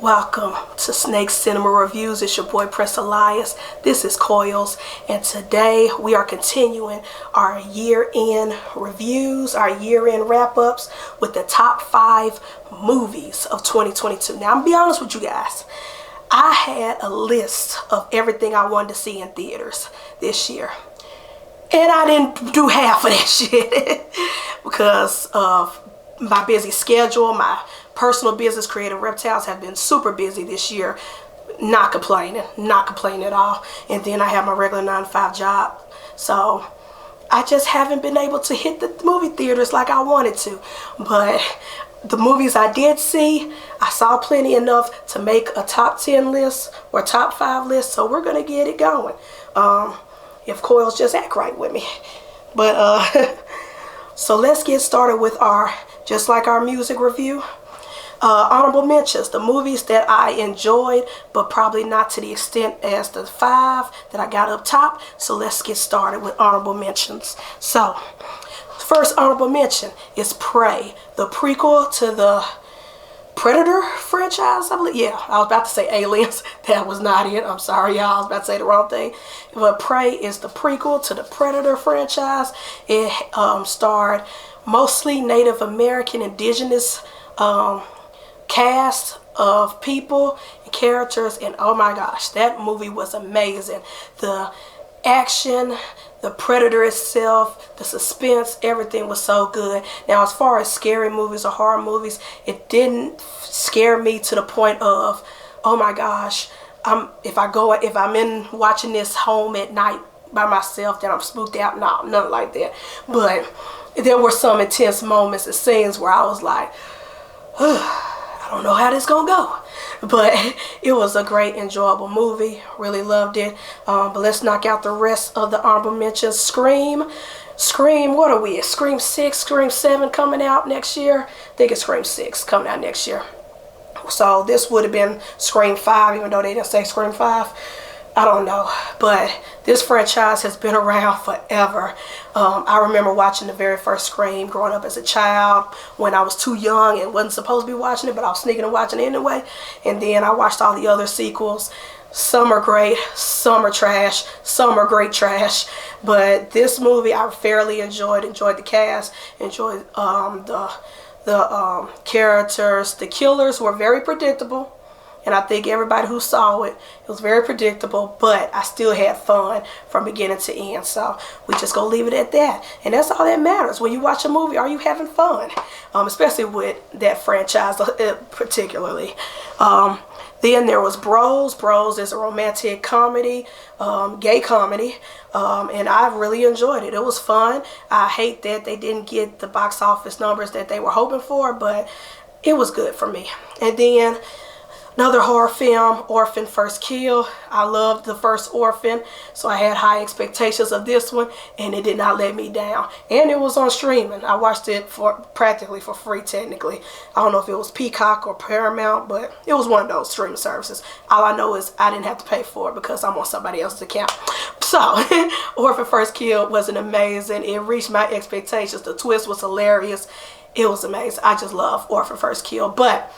Welcome to Snake Cinema Reviews. It's your boy Prince Elias. This is Coils, and today we are continuing our year-end reviews, our year-end wrap-ups with the top 5 movies of 2022. Now, I'm gonna be honest with you guys. I had a list of everything I wanted to see in theaters this year, and I didn't do half of that shit because of my busy schedule. My personal business, Creative Reptiles, have been super busy this year. Not complaining at all. And then I have my regular 9-to-5 job. So I just haven't been able to hit the movie theaters like I wanted to. But the movies I did see, I saw plenty enough to make a top 10 list or top 5 list. So we're going to get it going. If Coils just act right with me. But so let's get started with just like our music review. Honorable mentions, the movies that I enjoyed, but probably not to the extent as the 5 that I got up top. So let's get started with honorable mentions. So, first honorable mention is Prey, the prequel to the Predator franchise, I believe. Yeah, I was about to say Aliens. That was not it. I'm sorry, y'all. I was about to say the wrong thing. But Prey is the prequel to the Predator franchise. It starred mostly Native American, indigenous cast of people and characters, and oh my gosh, that movie was amazing. The action, the Predator itself, the suspense, everything was so good. Now, as far as scary movies or horror movies, it didn't scare me to the point of, oh my gosh, if I'm in watching this home at night by myself, then I'm spooked out. No, nothing like that. But there were some intense moments and scenes where I was like, I don't know how this gonna go. But it was a great, enjoyable movie. Really loved it. But let's knock out the rest of the honorable mentions. Scream, what are we at? Scream 6, Scream 7 coming out next year. I think it's Scream 6 coming out next year. So this would have been Scream 5, even though they didn't say Scream 5. I don't know, but this franchise has been around forever. I remember watching the very first Scream growing up as a child when I was too young and wasn't supposed to be watching it, but I was sneaking and watching it anyway. And then I watched all the other sequels. Some are great, some are trash, some are great trash. But this movie I fairly enjoyed the cast, enjoyed the characters. The killers were very predictable. And I think everybody who saw it was very predictable, but I still had fun from beginning to end. So we just gonna leave it at that. And that's all that matters. When you watch a movie, are you having fun? Especially with that franchise particularly. Then there was Bros. Bros is a romantic comedy, gay comedy, and I really enjoyed it. It was fun. I hate that they didn't get the box office numbers that they were hoping for, but it was good for me. And then another horror film, Orphan First Kill. I loved the first Orphan, so I had high expectations of this one, and it did not let me down. And it was on streaming. I watched it practically for free, technically. I don't know if it was Peacock or Paramount, but it was one of those streaming services. All I know is I didn't have to pay for it because I'm on somebody else's account. So, Orphan First Kill was amazing. It reached my expectations. The twist was hilarious. It was amazing. I just love Orphan First Kill. But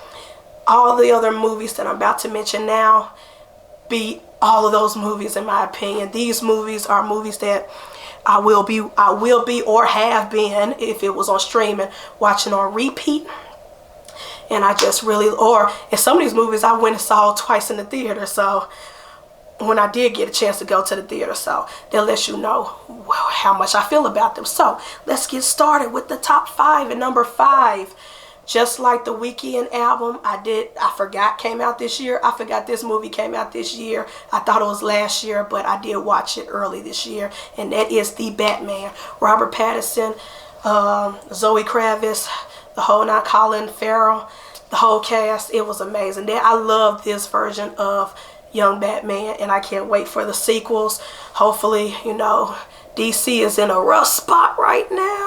all the other movies that I'm about to mention now beat all of those movies in my opinion. These movies are movies that I will be or have been, if it was on streaming, watching on repeat. And I just really, in some of these movies I went and saw twice in the theater. So when I did get a chance to go to the theater, so that lets you know how much I feel about them. So let's get started with the top 5. And number 5, just like the Weekend album, I forgot came out this year. I forgot this movie came out this year. I thought it was last year, but I did watch it early this year. And that is The Batman. Robert Pattinson, Zoe Kravitz, the whole Colin Farrell, the whole cast. It was amazing. I love this version of Young Batman, and I can't wait for the sequels. Hopefully, DC is in a rough spot right now,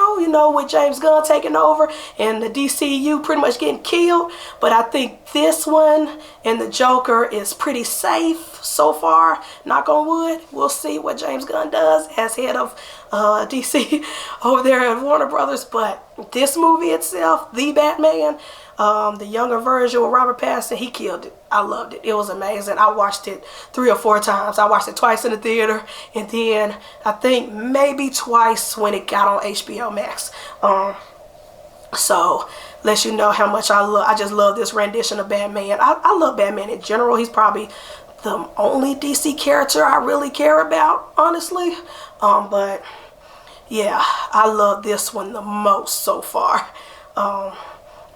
with James Gunn taking over and the DCU pretty much getting killed. But I think this one and the Joker is pretty safe so far. Knock on wood. We'll see what James Gunn does as head of DC over there at Warner Brothers. But this movie itself, The Batman, the younger version with Robert Pattinson, he killed it. I loved it. It was amazing. I watched it 3 or 4 times. I watched it twice in the theater, and then I think maybe twice when it got on HBO Max. So lets you know how much I just love this rendition of Batman. I love Batman in general. He's probably the only DC character I really care about, honestly. But yeah, I love this one the most so far.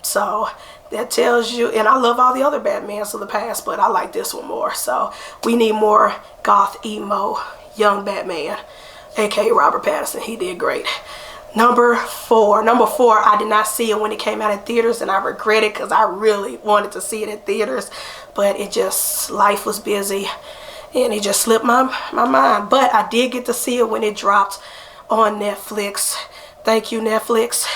So that tells you, and I love all the other Batmans of the past, but I like this one more. So we need more goth emo young Batman, aka Robert Pattinson. He did great. Number 4, I did not see it when it came out in theaters, and I regret it because I really wanted to see it in theaters, but it just, life was busy and it just slipped my mind. But I did get to see it when it dropped on Netflix. Thank you, Netflix.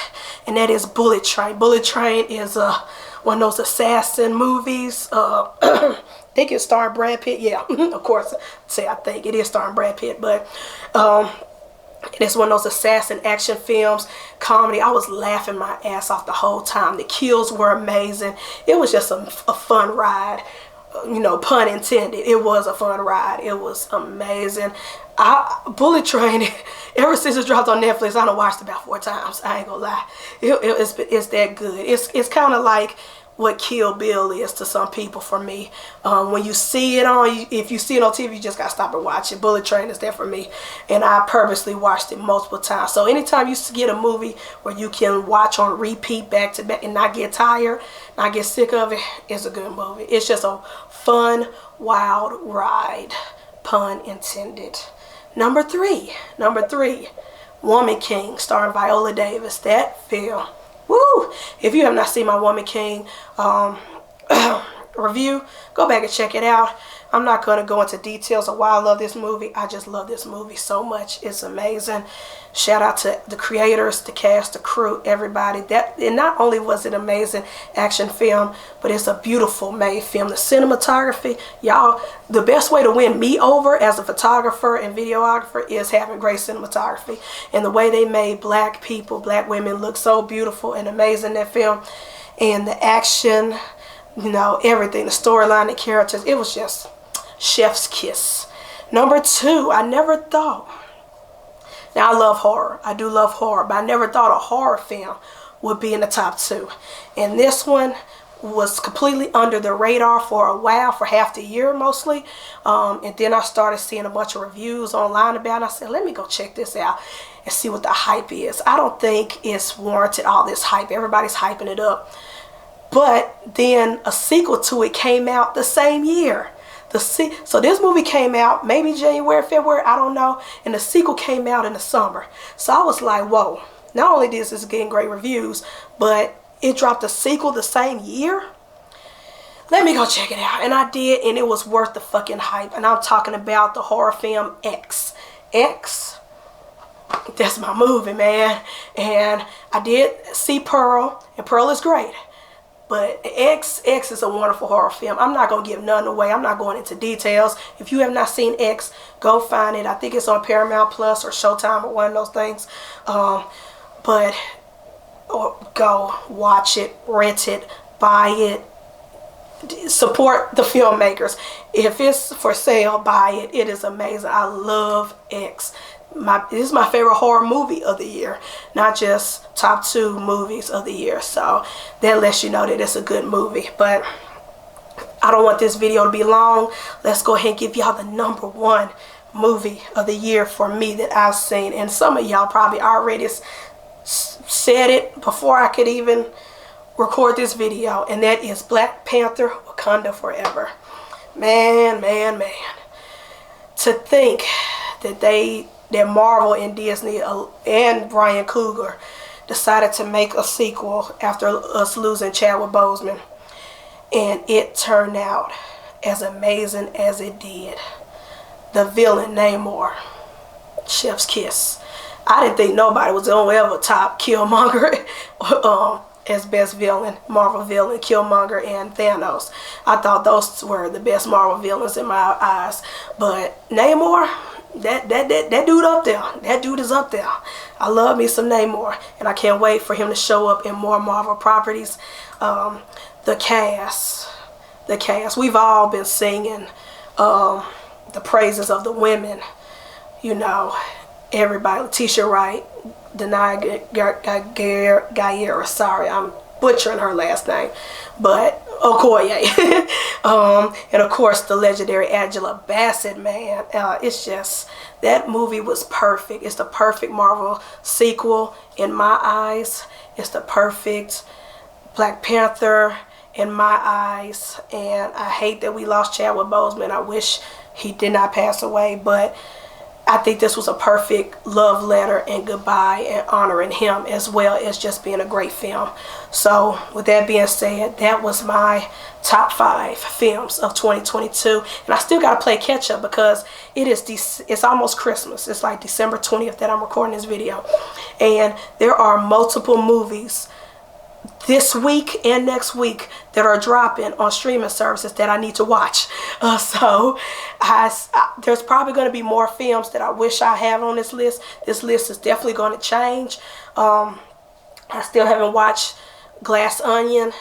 And that is Bullet Train. Bullet Train is one of those assassin movies. I think it's starring Brad Pitt. Yeah, of course. I think it is starring Brad Pitt, but it's one of those assassin action films, comedy. I was laughing my ass off the whole time. The kills were amazing. It was just a fun ride, you know, pun intended. It was a fun ride. It was amazing. Bullet Train, ever since it dropped on Netflix, I done watched it about 4 times. I ain't gonna lie. It's that good. It's kind of like what Kill Bill is to some people for me. When you see it on, if you see it on TV, you just gotta stop and watch it. Bullet Train is there for me, and I purposely watched it multiple times. So anytime you get a movie where you can watch on repeat back to back and not get tired, not get sick of it, it's a good movie. It's just a fun, wild ride, pun intended. Number three, Woman King, starring Viola Davis. That film, woo! If you have not seen my Woman King review, go back and check it out. I'm not going to go into details of why I love this movie. I just love this movie so much. It's amazing. Shout out to the creators, the cast, the crew, everybody. And not only was it an amazing action film, but it's a beautiful made film. The cinematography, y'all, the best way to win me over as a photographer and videographer is having great cinematography. And the way they made black people, black women look so beautiful and amazing in that film. And the action, you know, everything, the storyline, the characters, it was just chef's kiss. Number 2, I never thought, now I love horror, I do love horror, but I never thought a horror film would be in the top 2. And this one was completely under the radar for a while, for half the year mostly. And then I started seeing a bunch of reviews online about it. I said, let me go check this out and see what the hype is. I don't think it's warranted, all this hype. Everybody's hyping it up. But then a sequel to it came out the same year. So this movie came out maybe January, February, I don't know. And the sequel came out in the summer. So I was like, whoa, not only is this getting great reviews, but it dropped a sequel the same year? Let me go check it out. And I did, and it was worth the fucking hype. And I'm talking about the horror film X. X, that's my movie, man. And I did see Pearl, and Pearl is great. But X is a wonderful horror film. I'm not going to give none away. I'm not going into details. If you have not seen X, go find it. I think it's on Paramount Plus or Showtime or one of those things. But go watch it, rent it, buy it. Support the filmmakers. If it's for sale, buy it. It is amazing. I love X. This is my favorite horror movie of the year, not just top 2 movies of the year. So that lets you know that it's a good movie. But I don't want this video to be long. Let's go ahead and give y'all the number 1 movie of the year for me that I've seen. And some of y'all probably already said it before I could even record this video, and that is Black Panther: Wakanda Forever. Man. To think that Marvel and Disney and Brian Coogler decided to make a sequel after us losing Chadwick Boseman, and it turned out as amazing as it did. The villain, Namor, chef's kiss. I didn't think nobody was going to ever top Killmonger as best villain, Marvel villain, Killmonger and Thanos. I thought those were the best Marvel villains in my eyes. But Namor, that dude up there. That dude is up there. I love me some Namor, and I can't wait for him to show up in more Marvel properties. The cast. We've all been singing the praises of the women. You know, everybody. Letitia Wright, Denai Guerra. Sorry, I'm butchering her last name, but Okoye. And of course the legendary Angela Bassett, man. It's just, that movie was perfect. It's the perfect Marvel sequel in my eyes. It's the perfect Black Panther in my eyes. And I hate that we lost Chadwick Boseman. I wish he did not pass away, but I think this was a perfect love letter and goodbye and honoring him, as well as just being a great film. So with that being said, that was my top 5 films of 2022. And I still got to play catch up because it's almost Christmas. It's like December 20th that I'm recording this video. And there are multiple movies this week and next week that are dropping on streaming services that I need to watch. So there's probably going to be more films that I wish I have on this list. This list is definitely going to change. I still haven't watched Glass Onion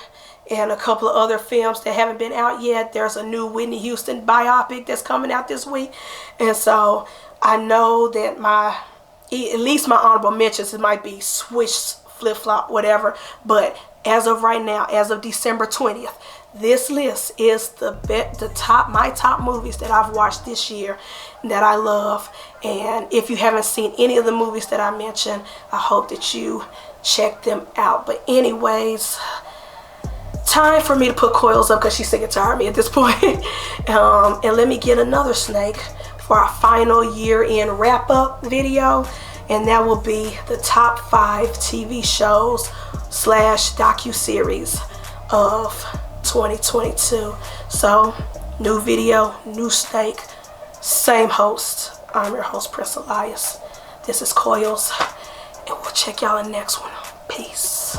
and a couple of other films that haven't been out yet. There's a new Whitney Houston biopic that's coming out this week. And so I know that at least my honorable mentions, it might be Swish, flip-flop, whatever, but as of right now, as of December 20th, this list is my top movies that I've watched this year that I love. And if you haven't seen any of the movies that I mentioned, I hope that you check them out. But anyways, time for me to put Coils up because she's sick and tired of me at this point. And let me get another snake for our final year-end wrap-up video. And that will be the top 5 TV shows / docuseries of 2022. So, new video, new snake, same host. I'm your host, Prince Elias. This is Coils, and we'll check y'all in the next one. Peace.